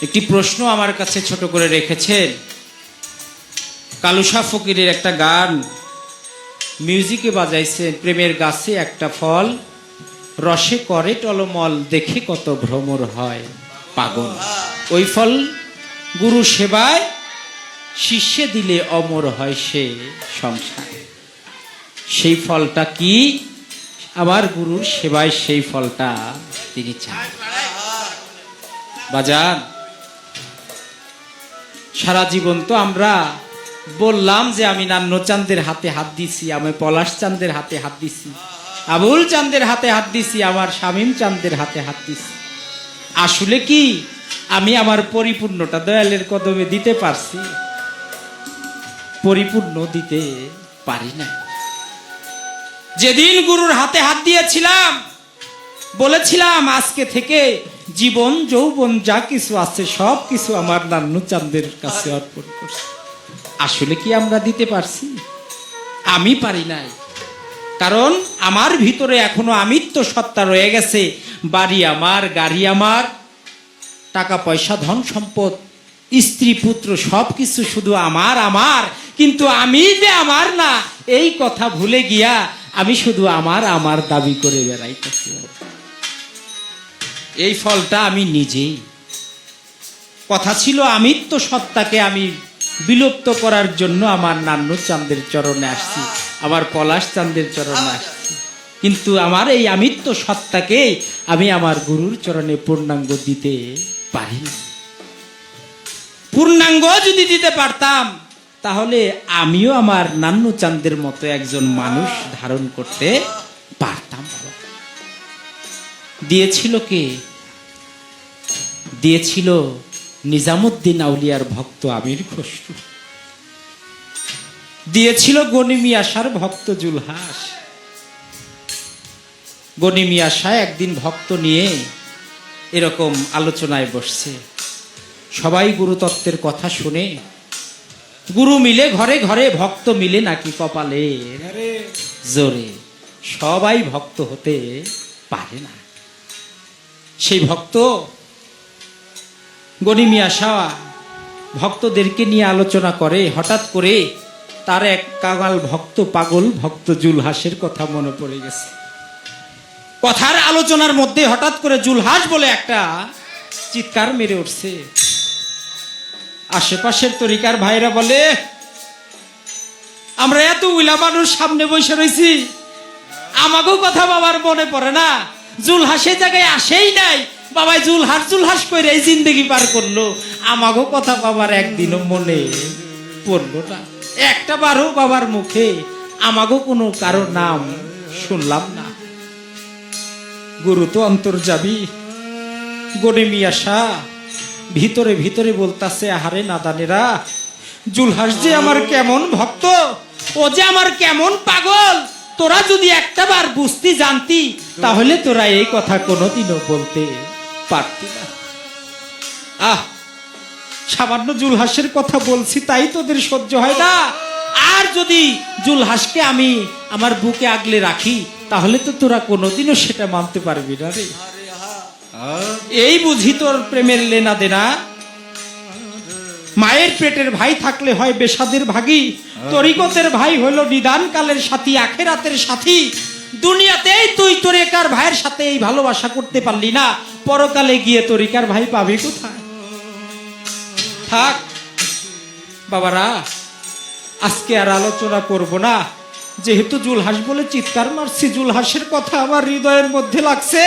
একটি প্রশ্ন আমার কাছে ছোট করে রেখেছেন। কালুশা ফকিরের একটা গান মিউজিকে বাজাইছে, প্রেমের গাছে একটা ফল, রসে করে টলমল, দেখে কত ভ্রমর হয় পাগল। ওই ফল গুরু সেবায় শিষ্যে দিলে অমর হয় সে সংসার। সেই ফলটা কি? আমার গুরুর সেবায় সেই ফলটা তিনি চান। বাজান, সারা জীবন তো আমরা বললাম যে আমি নান্ন চাঁদের হাতে হাত দিছি, আমি পলাশ চাঁদের হাতে হাত দিছি, আবুল চাঁদের হাতে হাত দিছি, আমার শামীম চাঁদের হাতে হাত দিছি। আসলে কি আমি আমার পরিপূর্ণটা দয়ালের কদমে দিতে পারছি? পরিপূর্ণ দিতে পারি না। যেদিন গুরুর হাতে হাত দিয়েছিলাম, বলেছিলাম আজকে থেকে জীবন যৌবন যা কিছু আছে সব কিছু আমার নান্নু চাঁদের কাছে অর্পণ করছি। আসলে কি আমরা দিতে পারছি? আমি পারি নাই, কারণ আমার ভিতরে এখনো আমিত্ব সত্তা রয়ে গেছে। বাড়ি আমার, গাড়ি আমার, টাকা পয়সা ধন সম্পদ স্ত্রী পুত্র সব কিছু শুধু আমার আমার, কিন্তু আমি যে আমার না এই কথা ভুলে গিয়া আমি শুধু আমার আমার দাবি করে বেড়াইতেছি। এই ফলটা আমি নিজেই। কথা ছিল আমিত্ব সত্তাকে আমি বিলুপ্ত করার জন্য আমার নান্নু চাঁদের চরণে আসছি, আমার পলাশ চাঁদের চরণে আসছি, কিন্তু আমার এই আমিত্ব সত্তাকে আমি আমার গুরুর চরণে পূর্ণাঙ্গ দিতে পারি না। পূর্ণাঙ্গ যদি দিতে পারতাম তাহলে আমিও আমার নান্নু চাঁদের মতো একজন মানুষ ধারণ করতে পারতাম। দিয়েছিল কে? দিয়েছিল নিজামুদ্দিন আউলিয়ার ভক্ত আমির খসরু, দিয়েছিল গনি মিয়াশার ভক্ত জুলহাস। গনি মিয়াশা একদিন ভক্ত নিয়ে এরকম আলোচনায় বসছে, সবাই গুরুতত্ত্বের কথা শুনে, গুরু মিলে ঘরে ঘরে, ভক্ত মিলে নাকি কপালে জোরে, সবাই ভক্ত হতে পারে না। সেই ভক্ত গনি মিয়াশা ভক্তদেরকে নিয়ে আলোচনা করে, হঠাৎ করে তার এক কাঙাল ভক্ত, পাগল ভক্ত জুলহাসের কথা মনে পড়ে গেছে। কথার আলোচনার মধ্যে হঠাৎ করে জুলহাস বলে একটা চিৎকার মেরে উঠছে। আশেপাশের তরিকার ভাইরা বলে, আমরা এত উইলা মানুষ সামনে বসে রয়েছি, আমাকেও কথা বাবার মনে পড়ে না। জুলহাসের জায়গায় আসেই নাই, বাবাই জুলহাস জুলহাস করে এই জিন্দগি পার করলো, আমাকেও কথা বাবার একদিনও মনে পড়লো না। একটা বারও বাবার মুখে আমাকেও কোনো কারো নাম শুনলাম না। গুরু তো অন্তর্যামী। গনি মিয়াশা ভিতরে ভিতরে বলতাছে, আহারে নাদানেরা, জুলহাস যে আমার কেমন ভক্ত, ও যে আমার কেমন পাগল, তোরা যদি একটা বার বুঝতে জানতি তাহলে তোরা এই কথা কোনোদিনও বলতে পারতি না। সামান্য জুলহাসের কথা বলছি তাই তোদের সহ্য হয় না, আর যদি জুলহাসকে আমি আমার বুকে আগলে রাখি তাহলে তো তোরা কোনোদিনও সেটা মানতে পারবি না রে। এই বুঝি তোর প্রেমের লেনা দেনা। মায়ের পেটের ভাই থাকলে হয় বেসাদের ভাগী, তরিকতের ভাই হইল নিদান কালের সাথী, আখেরাতের সাথী। দুনিয়াতেই তুই তরিকার ভাইয়ের সাথে এই ভালোবাসা করতে পারলি না, পরকালে গিয়ে তরিকার ভাই পাবি কোথায়? থাক বাবারা, আজকে আর আলোচনা করব না, যেহেতু জুলহাস বলে চিৎকার মারছি, জুলহাসের কথা আমার হৃদয়ের মধ্যে লাগছে,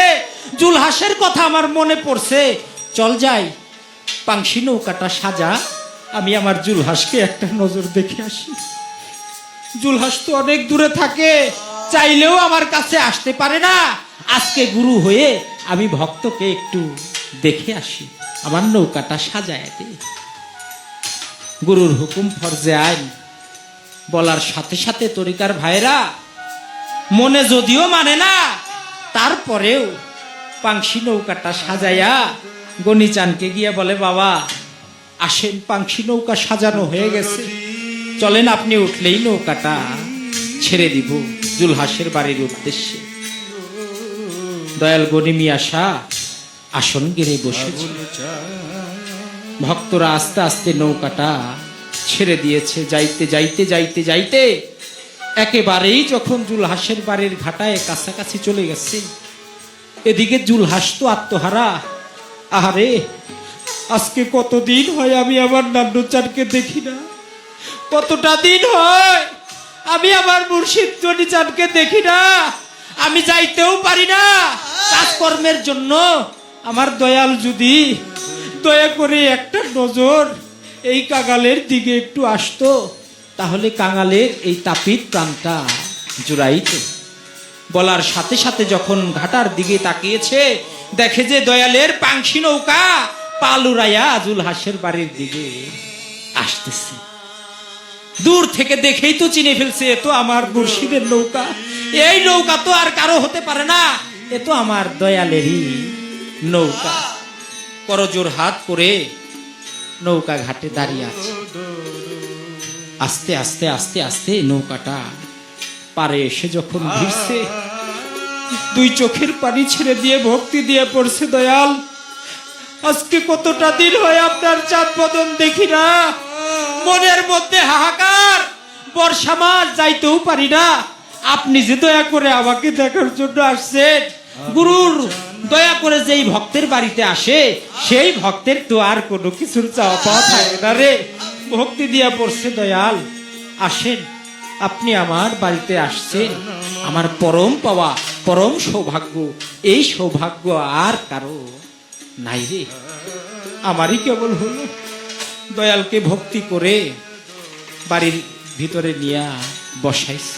জুলহাসের কথা আমার মনে পড়ছে। চল যাই, পাংশি নৌকাটা সাজা, আমি আমার জুলহাসকে একটা নজর দেখে আসি। জুলহাস তো অনেক দূরে থাকে, চাইলেও আমার কাছে আসতে পারে না। আজকে গুরু হয়ে আমি ভক্তকে একটু দেখে আসি, আমার নৌকাটা সাজায় দে। গুরুর হুকুম ফরজে আইন বলার সাথে সাথে তরিকার ভাইরা মনে যদিও মানে না, তারপরেও পাংশি নৌকাটা সাজাইয়া গনিচানকে গিয়ে বলে, বাবা আসেন, পাংশি নৌকা সাজানো হয়ে গেছে, চলেন আপনি উঠলেই নৌকাটা ছেড়ে দিব জুলহাসের বাড়ির উদ্দেশ্যে। দয়াল গনি মিয়াশা আসন গেড়ে বসেছে। ভক্তরা আস্তে আস্তে নৌকাটা ছেড়ে দিয়েছে। যাইতে যাইতে যাইতে যাইতে একেবারেই যখন জুলহাসের বাড়ির ঘাটায় কাছাকাছি চলে গেছে, এদিকে জুলহাস তো আত্মহারা। আহারে, আজকে কতদিন হয় আমি আমার নান্নু-চানকে দেখি না, কতটা দিন হয় আমি আমার মুর্শিদ জনি-চানকে দেখি না। আমি যাইতেও পারি না কাজকর্মের জন্য। আমার দয়াল যদি দয়া করে একটা নজর এই কাঙালের দিকে একটু আসতো, তাহলে কাঙালের এই তাপিত প্রাণটা জুড়াইতো। বলার সাথে সাথে যখন ঘাটার দিকে তাকিয়েছে, দেখে যে দয়ালের পাংশি নৌকা পালুরাইয়া জুলহাসের বাড়ির দিকে আসতেছে। দূর থেকে দেখেই তো চিনে ফেলছে, এ তো আমার মুর্শিদের নৌকা। এই নৌকা তো আর কারো হতে পারে না, এ তো আমার দয়ালেরই নৌকা। করজোর হাত করে নৌকা ঘাটে দাঁড়িয়ে আছে। আস্তে আস্তে আস্তে আস্তে নৌকাটা পারে এসে যখন ভিড়ছে, দুই চোখের পানি ছেড়ে দিয়ে ভক্তি দিয়ে পড়ছে, দয়াল আজকে কতটা দিন হয় আপনার চাঁদ বদন দেখি না। মনের মধ্যে হাহাকার, বর্ষা মাস যাইতেও পারি না। আপনি যে দয়া করে আমাকে দেখার জন্য আসছেন, গুরুর দয়া করে যেই ভক্তের বাড়িতে আসে, সেই ভক্তের তো আর কোনো কিছুর চাওয়া পাওয়া থাকে না রে। ভক্তি দিয়া পড়ছে, দয়াল আসেন, আপনি আমার বাড়িতে আসছেন, আমার পরম পাওয়া, পরম সৌভাগ্য। এই সৌভাগ্য আর কারো নাই রে, আমারই কেবল হলো। দয়ালকে ভক্তি করে বাড়ির ভিতরে নিয়া বসাইছে।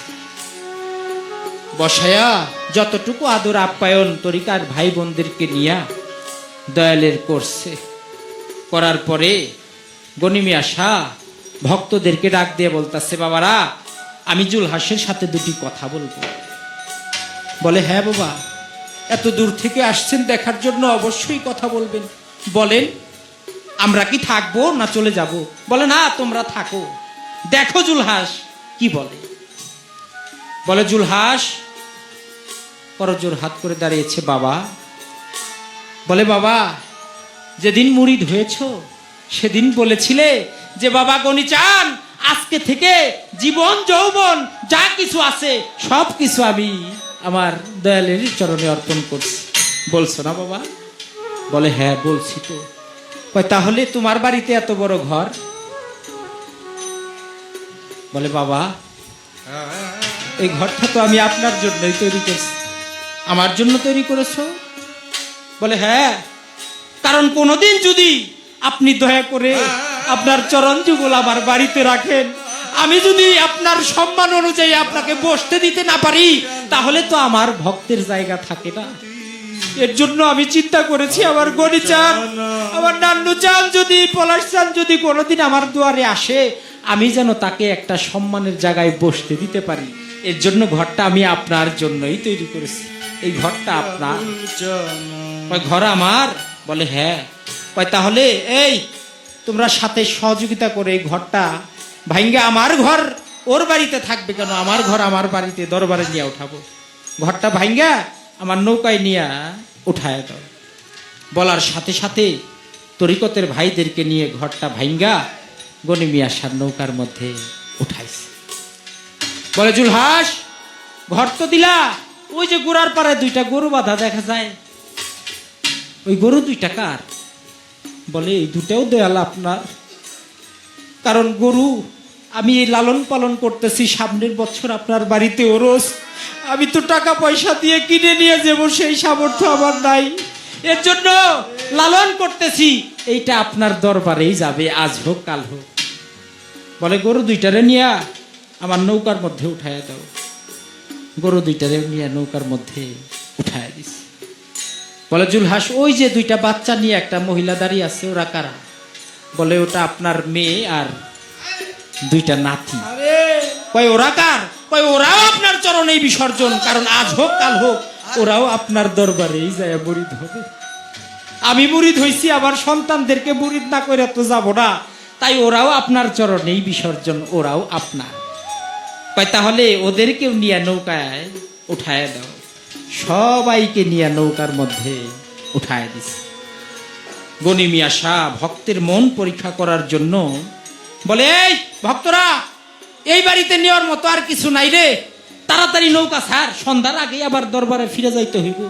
বসায়া যতটুকু আদর আপ্যায়ন তরিকার ভাই বোনদেরকে নিয়া দয়ালের করছে। করার পরে গনিমি আসা ভক্তদেরকে ডাক দিয়ে বলতেছে, বাবারা আমি জুলহাসের সাথে দুটি কথা বলবো। বলে, হ্যাঁ বাবা, এত দূর থেকে আসছেন দেখার জন্য, অবশ্যই কথা বলবেন। বলেন, আমরা কি থাকবো না চলে যাব? বলে, না তোমরা থাকো, দেখো জুলহাস কি বলে। বলে, জুলহাস করজোর হাত করে দাঁড়িয়েছে। বাবা বলে, বাবা যেদিন মুরিদ হয়েছ সেদিন বলেছিলে যে বাবা গনি-চান আজকে থেকে জীবন যৌবন যা কিছু আছে সব কিছু আমি আমার দয়ালের চরণে অর্পণ করছি, বলছো না বাবা? বলে, হ্যাঁ বলছি তো। তাহলে তোমার বাড়িতে এত বড় ঘর? বলে, বাবা এই ঘরটা তো আমি আপনার জন্যই তৈরি করছি। আমার জন্য তৈরি করেছো? বলে, হ্যাঁ, কারণ কোনোদিন যদি আপনি দয়া করে আপনার চরণ যুগল আমার বাড়িতে রাখেন, আমি যদি আপনার সম্মান অনুযায়ী আপনাকে বসতে দিতে না পারি, তাহলে তো আমার ভক্তের জায়গা থাকে না। এর জন্য আমি চিন্তা করেছি আমার গনি-চান, আমার নান্নু-চান যদি, পলাশ-চান যদি কোনোদিন আমার দুয়ারে আসে, আমি যেন তাকে একটা সম্মানের জায়গায় বসতে দিতে পারি। এর জন্য ঘরটা আমি আপনার জন্যই তৈরি করেছি। এই ঘরটা আপনার? ঘর আমার? বলে, হ্যাঁ। তাহলে এই তোমরা সাথে সহযোগিতা করে এই ঘরটা ভাঙ্গে আমার ঘর ওর বাড়িতে থাকবে কেন? আমার ঘর আমার বাড়িতে দরবারে নিয়ে উঠাবো, ঘরটা ভাঙ্গা আমার নৌকায় নিয়ে উঠায় দাও। বলার সাথে সাথে তরিকতের ভাইদেরকে নিয়ে ঘরটা ভাঙ্গা গনিমি আসার নৌকার মধ্যে উঠাইছে। বলে, জুলহাস ঘর তো দিলা, ওই যে গোড়ার পাড়ায় দুইটা গরু বাঁধা দেখা যায়, ওই গরু দুইটা কার? বলে, এই দুটাও দয়াল আপনার। কারণ গরু আমি এই লালন পালন করতেছি, সামনের বছর আপনার বাড়িতে ওরস, আমি তো টাকা পয়সা দিয়ে কিনে নিয়ে যাবো, সেই সামর্থ্য আমার নাই। এর জন্য লালন করতেছি, এইটা আপনার দরবারেই যাবে, আজ হোক কাল হোক। বলে, গরু দুইটারে নিয়ে আমার নৌকার মধ্যে উঠাইয়া দাও। গরু দুইটারে নিয়ে নৌকার মধ্যে উঠাইয়া দিস। বলে, জুলহাস ওই যে দুইটা বাচ্চা নিয়ে একটা মহিলা দাঁড়িয়ে আছে, ওরা কারা? বলে, ওটা আপনার মেয়ে আর দুইটা নাতি। ওরা কার? ওরাও আপনার চরণেই বিসর্জন, কারণ আজ হোক কাল হোক ওরাও আপনার দরবারেই যায় মুরিদ হবে। আমি মুরিদ হইছি, আমার সন্তানদেরকে মুরিদ না করে তো যাব না, তাই ওরাও আপনার চরণেই বিসর্জন, ওরাও আপনার। তাহলে ওদেরকেও নিয়ে নৌকায় উঠায় দাও। সবাইকে নিয়ে নৌকার মধ্যে উঠায় দিছে। গনি মিয়া শাহ ভক্তের মন পরীক্ষা করার জন্য বলে, এই ভক্তরা, এই বাড়িতে নেওয়ার মতো আর কিছু নাই রে, তাড়াতাড়ি নৌকা ছাড়, সন্ধ্যার আগে আবার দরবারে ফিরে যাইতে হইব,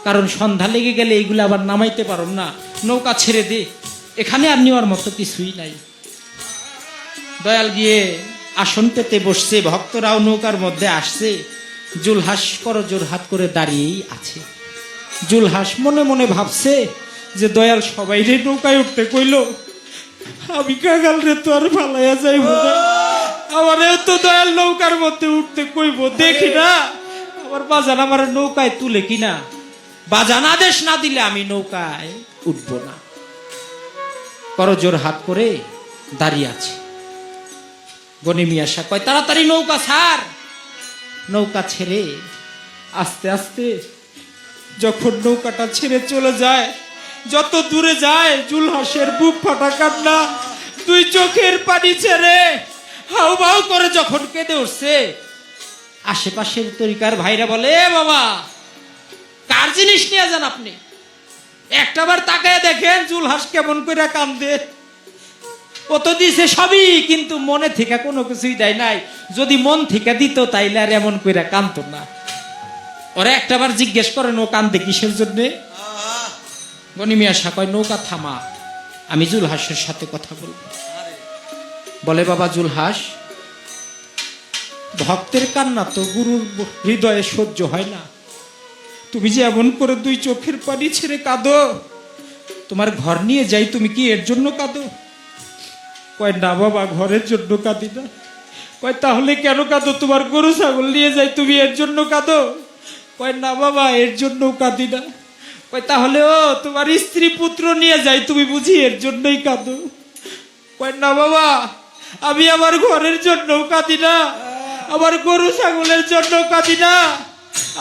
কারণ সন্ধ্যা লেগে গেলে এইগুলো আবার নামাইতে পারো না, নৌকা ছেড়ে দে, এখানে আর নেওয়ার মতো কিছুই নাই। দয়াল গিয়ে আসন পেতে বসছে, ভক্তরাও নৌকার মধ্যে আসছে, জুলহাস করজোর হাত করে দাঁড়িয়েই আছে। জুলহাস মনে মনে ভাবছে যে দয়াল সবাই রে নৌকায় উঠতে কইল, আমি কাগাল রে তো আর ফালাইয়া যাইব না, আমারেও তো দয়াল নৌকার মধ্যে উঠতে কইব, দেখি না আমার বাজান আমার নৌকায় তুলে কিনা, বাজান আদেশ না দিলে আমি নৌকায় উঠব না। করজোর হাত করে দাঁড়িয়ে আছে। গনি মিয়া শাহ কয়, তাড়াতাড়ি নৌকা ছাড়। নৌকা ছেড়ে আস্তে আস্তে যখন নৌকাটা ছেড়ে চলে যায়, যত দূরে যায় জুলহাসের বুক ফাটা কান্না, দুই চোখের পানি ছেড়ে হাউ বাউ করে যখন কেঁদে উঠছে, আশেপাশের তরিকার ভাইরা বলে, এ বাবা, কার জিনিস নিয়ে যান আপনি? একটাবার তাকায় দেখেন জুলহাস কেমন করে কান্দে। ও তো দিছে সবই, কিন্তু মনে থেকে কোনো কিছুই দেয় নাই, যদি মন থেকে দিত তাইলে আর এমন করে কান্দতো না। ওরা একটাবার জিজ্ঞেস করেন ও কান্দে কিসের জন্যে? গনি মিয়া শাহ কয়, নৌকা থামা, আমি জুলহাসের সাথে কথা বলবো। বলে, বাবা জুলহাস, ভক্তের কান্না তো গুরুর হৃদয়ে সহ্য হয় না, তুমি যে এমন করে দুই চোখের পানি ছেড়ে কাঁদো, তোমার ঘর নিয়ে যাই, তুমি কি এর জন্য কাঁদো? কয়, না বাবা, ঘরের জন্য কাঁদি না। কয়, তাহলে কেন কাঁদো? তোমার গরু ছাগল নিয়ে যাই, তুমি এর জন্য কাঁদো? কয়, না বাবা, এর জন্যও কাঁদি না। কয়, তাহলে ও তোমার স্ত্রী পুত্র নিয়ে যাই, তুমি বুঝি এর জন্যই কাঁদো? কয়, না বাবা, আমি আমার ঘরের জন্যও কাঁদি না, আমার গরু ছাগলের জন্য কাঁদি না,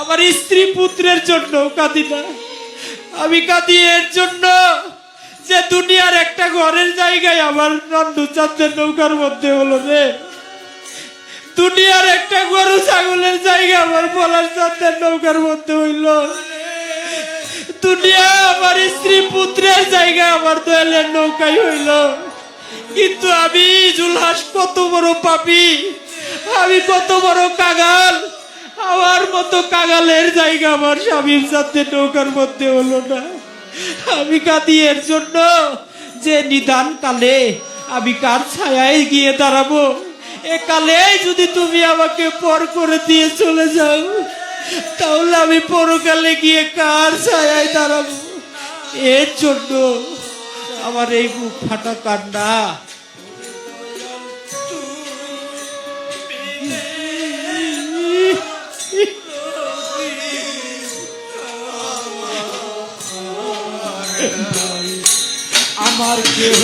আমার স্ত্রী পুত্রের জন্য কাঁদি না, আমি কাঁদি এর জন্য যে দুনিয়ার একটা ঘরের জায়গায় আমার নন্দচাঁদের নৌকার মধ্যে হলো রে, দুনিয়ার একটা গরু ছাগলের জায়গা আমার পলাশ চাঁদের নৌকার মধ্যে হইল, দুনিয়া আমার স্ত্রী পুত্রের জায়গা আমার দয়ালের নৌকায় হইল, কিন্তু আমি জুলহাস কত বড় পাপী, আমি কত বড় কাগাল, আমার মতো কাগালের জায়গা আমার স্বামীর সাথে নৌকার মধ্যে হলো না। আমি কাঁদি এর জন্য যে নিদান কালে আমি কার ছায়ায় গিয়ে দাঁড়াবো, এ কালে যদি তুমি আমাকে পর করে দিয়ে চলে যাও, তাহলে আমি পরকালে গিয়ে কার ছায়ায় দাঁড়াবো? এর জন্য আমার এই বুক ফাটা কান্না। আমার কেহ